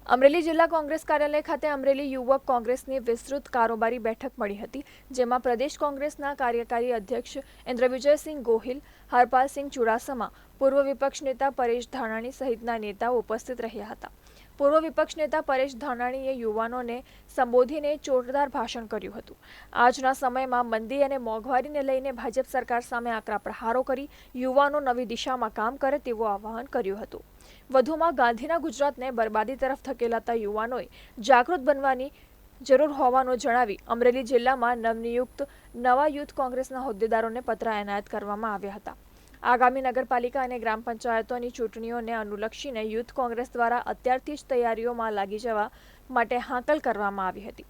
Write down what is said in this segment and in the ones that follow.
અમરેલી જિલ્લા કોંગ્રેસ કાર્યાલય ખાતે અમરેલી યુવક કોંગ્રેસની વિસ્તૃત કારોબારી બેઠક મળી હતી, જેમાં પ્રદેશ કોંગ્રેસના કાર્યકારી અધ્યક્ષ ઇન્દ્રવિજયસિંહ ગોહિલ, હરપાલસિંહ ચુડાસમા, પૂર્વ વિપક્ષ નેતા પરેશ ધાનાણી સહિતના નેતાઓ ઉપસ્થિત રહ્યા હતા। પૂર્વ વિપક્ષ નેતા પરેશ ધાનાણીએ યુવાનોને સંબોધીને જોરદાર ભાષણ કર્યું હતું। આજના સમયમાં મંદી અને મોંઘવારીને લઈને ભાજપ સરકાર સામે આકરા પ્રહારો કરી યુવાનો નવી દિશામાં કામ કરે તેવું આહ્વાન કર્યું હતું। વધુમાં ગાંધીના ગુજરાતને બરબાદી તરફ ધકેલાતા યુવાનોએ જાગૃત બનવાની જરૂર હોવાનું જણાવી અમરેલી જિલ્લામાં નવનિયુક્ત નવા યુથ કોંગ્રેસના હોદ્દેદારોને પત્ર એનાયત કરવામાં આવ્યા હતા। આગામી નગરપાલિકા અને ગ્રામ પંચાયતોની ચૂંટણીઓને અનુલક્ષીને યુથ કોંગ્રેસ દ્વારા અત્યારથી જ તૈયારીઓમાં લાગી જવા માટે હાકલ કરવામાં આવી હતી।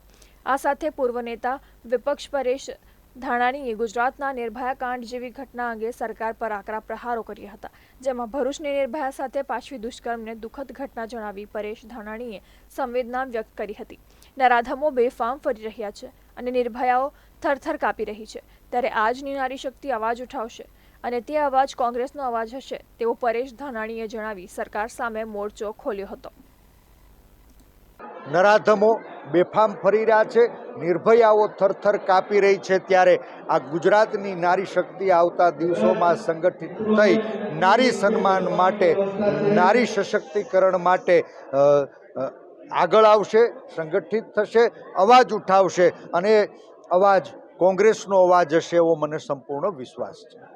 આ સાથે પૂર્વ નેતા વિપક્ષ પરેશ ધાનાણીએ ગુજરાતના નિર્ભયા કાંડ જેવી ઘટના અંગે સરકાર પર આકરા પ્રહારો કર્યા હતા, જેમાં ભરૂચની નિર્ભયા સાથે પાછવી દુષ્કર્મને દુઃખદ ઘટના જણાવી પરેશ ધાનાણીએ સંવેદના વ્યક્ત કરી હતી। નરાધમો બેફામ ફરી રહ્યા છે અને નિર્ભયાઓ થરથર કાપી રહી છે, ત્યારે આજની નારી શક્તિ અવાજ ઉઠાવશે અને તે અવાજ કોંગ્રેસનો અવાજ હશે તેવું પરેશ ધાનાણીએ જણાવી સરકાર સામે મોરચો ખોલ્યો હતો। નરાધમો બેફામ ફરી રહ્યા છે, નિર્ભયાઓ થરથર કાપી રહી છે, ત્યારે આ ગુજરાતની નારી શક્તિ આવતા દિવસોમાં સંગઠિત થઈ નારી સન્માન માટે, નારી સશક્તિકરણ માટે આગળ આવશે, સંગઠિત થશે, અવાજ ઉઠાવશે અને અવાજ કોંગ્રેસનો અવાજ હશે એવો મને સંપૂર્ણ વિશ્વાસ છે।